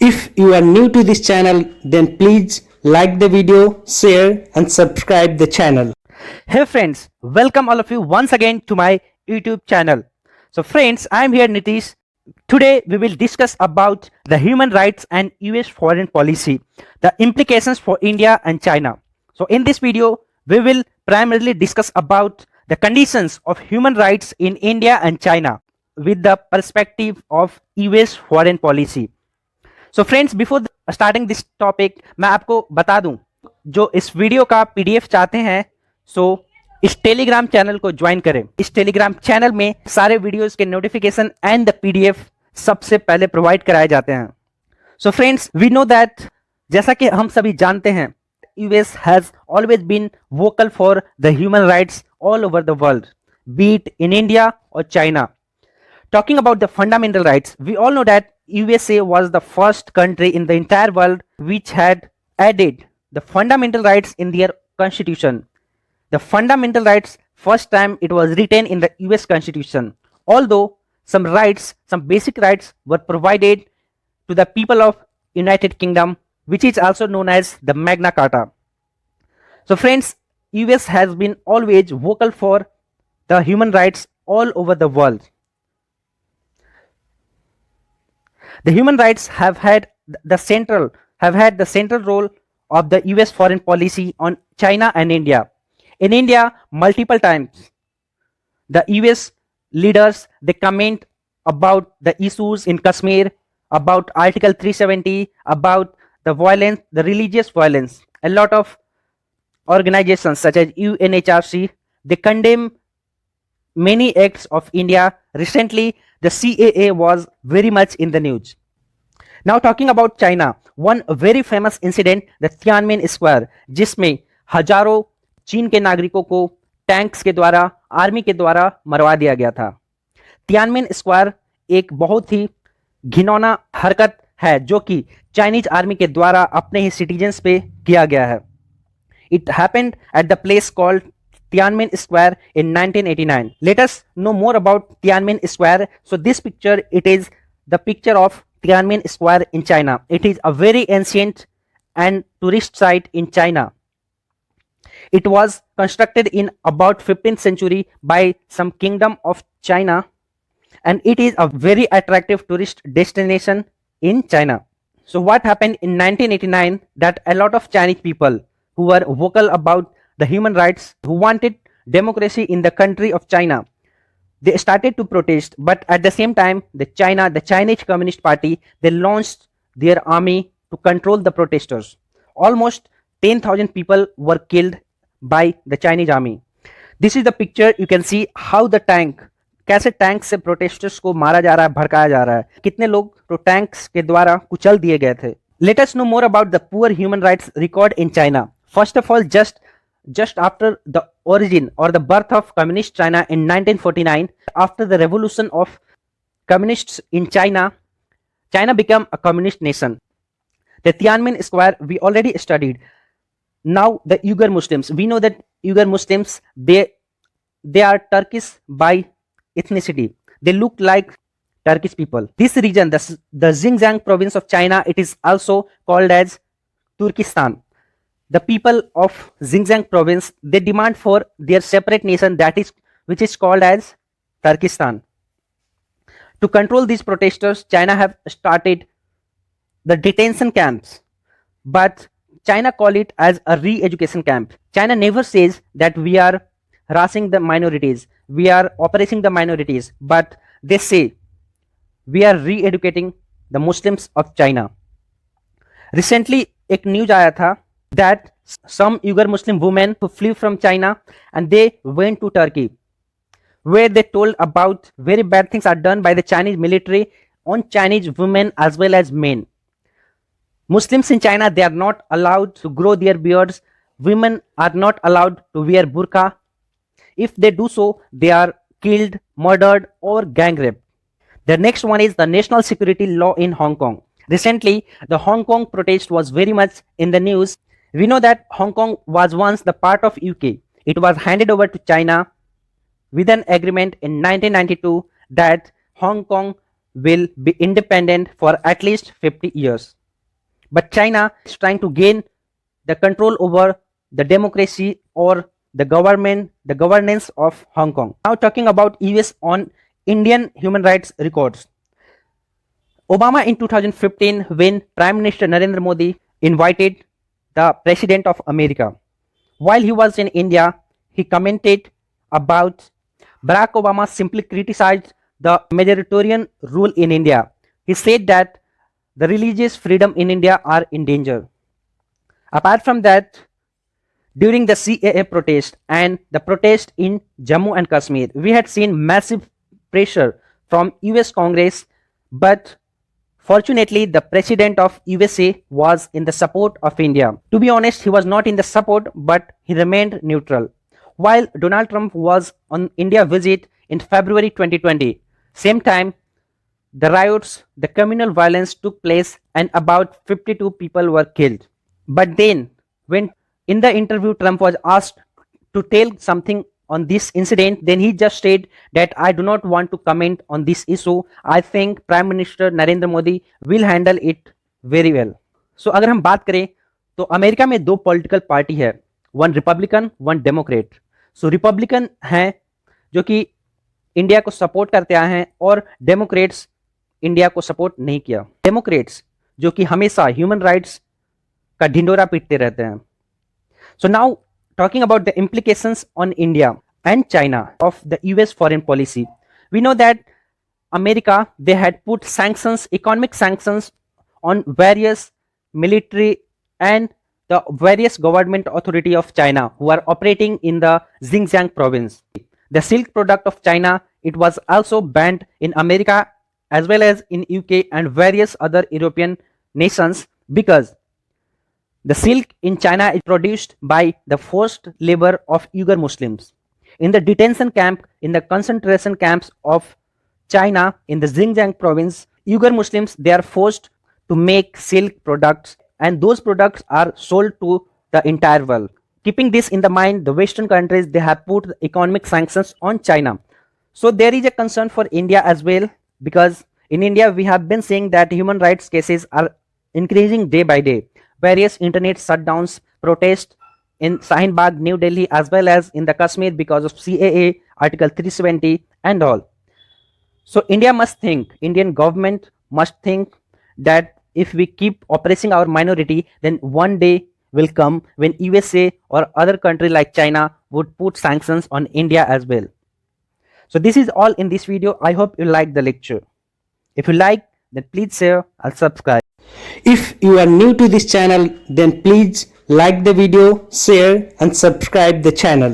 If you are new to this channel, then please like the video, share and subscribe the channel. Hey friends, welcome all of you once again to my YouTube channel. So friends, I am here Nitish. Today we will discuss about the human rights and US foreign policy, the implications for India and China. So in this video, we will primarily discuss about the conditions of human rights in India and China with the perspective of US foreign policy. So friends before starting this topic मैं आपको बता दूं, जो इस video का PDF चाहते हैं सो इस टेलीग्राम चैनल को ज्वाइन करें। इस टेलीग्राम चैनल में सारे वीडियोस के नोटिफिकेशन एंड द पीडीएफ सबसे पहले प्रोवाइड कराए जाते हैं। So friends, we know that, जैसा कि हम सभी जानते हैं, US has always been vocal for the human rights all over the world, be it in India और China. Talking about the fundamental rights, we all know that USA was the first country in the entire world which had added the fundamental rights in their constitution. The fundamental rights, first time it was written in the US constitution. Although some rights, some basic rights were provided to the people of United Kingdom, which is also known as the Magna Carta. So friends, US has been always vocal for the human rights all over the world. The human rights have had the central role of the US foreign policy on China and India. In India, multiple times the US leaders, they comment about the issues in Kashmir, about Article 370, about the violence, the religious violence. A lot of organizations such as UNHRC, they condemn many acts of India. Recently, the CAA was very much in the news. Now talking about China, one very famous incident, the Tiananmen Square, जिसमें हजारों चीन के नागरिकों को tanks के द्वारा, army के द्वारा मरवा दिया गया था। तियानमेन स्क्वायर एक बहुत ही घिनौना हरकत है जो कि चाइनीज आर्मी के द्वारा अपने ही सिटीजन्स पे किया गया है। It happened at the place called Tiananmen Square in 1989. Let us know more about Tiananmen Square. So this picture, it is the picture of Tiananmen Square in China. It is a very ancient and tourist site in China. It was constructed in about 15th century by some kingdom of China, and it is a very attractive tourist destination in China. So what happened in 1989, that a lot of Chinese people who were vocal about the human rights, who wanted democracy in the country of China, they started to protest. But at the same time, the Chinese Communist Party, they launched their army to control the protesters. Almost 10,000 people were killed by the Chinese army. This is the picture. You can see how the tank, कैसे tank से protesters को मारा जा रहा है, भड़काया जा रहा है, कितने लोग तो टैंक्स के द्वारा कुचल दिए गए थे। Let us know more about the poor human rights record in China. First of all, just after the origin or the birth of communist China in 1949, after the revolution of communists in China, China became a communist nation. The Tiananmen Square we already studied. Now the Uyghur Muslims, we know that Uyghur Muslims, they are Turkish by ethnicity. They look like Turkish people. This region, the Xinjiang province of China, it is also called as Turkestan. The people of Xinjiang province, they demand for their separate nation, which is called as Turkestan. To control these protesters, China have started the detention camps, but China call it as a re-education camp. China never says that we are harassing the minorities, we are oppressing the minorities, but they say we are re-educating the Muslims of China. Recently, एक news आया था that some Uyghur Muslim women who flew from China and they went to Turkey, where they told about very bad things are done by the Chinese military on Chinese women as well as men. Muslims in China, they are not allowed to grow their beards. Women are not allowed to wear burqa. If they do so, they are killed, murdered or gang raped. The next one is the national security law in Hong Kong. Recently, the Hong Kong protest was very much in the news. We know that Hong Kong was once the part of UK. It was handed over to China with an agreement in 1992 that Hong Kong will be independent for at least 50 years. But China is trying to gain the control over the democracy or the governance of Hong Kong. Now talking about US on Indian human rights records. Obama in 2015, when Prime Minister Narendra Modi invited the President of America, while he was in India, he commented about Barack Obama simply criticized the majoritarian rule in India. He said that the religious freedom in India are in danger. Apart from that, during the CAA protest and the protest in Jammu and Kashmir, we had seen massive pressure from US Congress, but fortunately, the president of USA was in the support of India. To be honest, he was not in the support, but he remained neutral. While Donald Trump was on India visit in February 2020, same time, the riots, the communal violence took place and about 52 people were killed. But then, when in the interview Trump was asked to tell something on this incident, then he just said that I do not want to comment on this issue. I think Prime Minister Narendra Modi will handle it very well. So अगर हम बात करें तो America में दो political party है, one Republican one Democrat. सो Republican हैं जो कि इंडिया को सपोर्ट करते आए हैं और डेमोक्रेट्स इंडिया को सपोर्ट नहीं किया. डेमोक्रेट्स जो कि हमेशा ह्यूमन राइट्स का ढिंडोरा पीटते रहते हैं. So now talking about the implications on India and China of the US foreign policy, we know that America, they had put sanctions, economic sanctions on various military and the various government authority of China who are operating in the Xinjiang province. The silk product of China, it was also banned in America as well as in UK and various other European nations because the silk in China is produced by the forced labor of Uyghur Muslims. In the detention camp, in the concentration camps of China in the Xinjiang province, Uyghur Muslims, they are forced to make silk products and those products are sold to the entire world. Keeping this in the mind, the Western countries, they have put economic sanctions on China. So there is a concern for India as well because in India we have been seeing that human rights cases are increasing day by day. Various internet shutdowns, protests in Shaheen Bagh, New Delhi, as well as in the Kashmir because of CAA, Article 370 and all. So India must think, Indian government must think that if we keep oppressing our minority, then one day will come when USA or other country like China would put sanctions on India as well. So this is all in this video. I hope you like the lecture. If you like, then please share and subscribe. If you are new to this channel, then please like the video, share and subscribe the channel.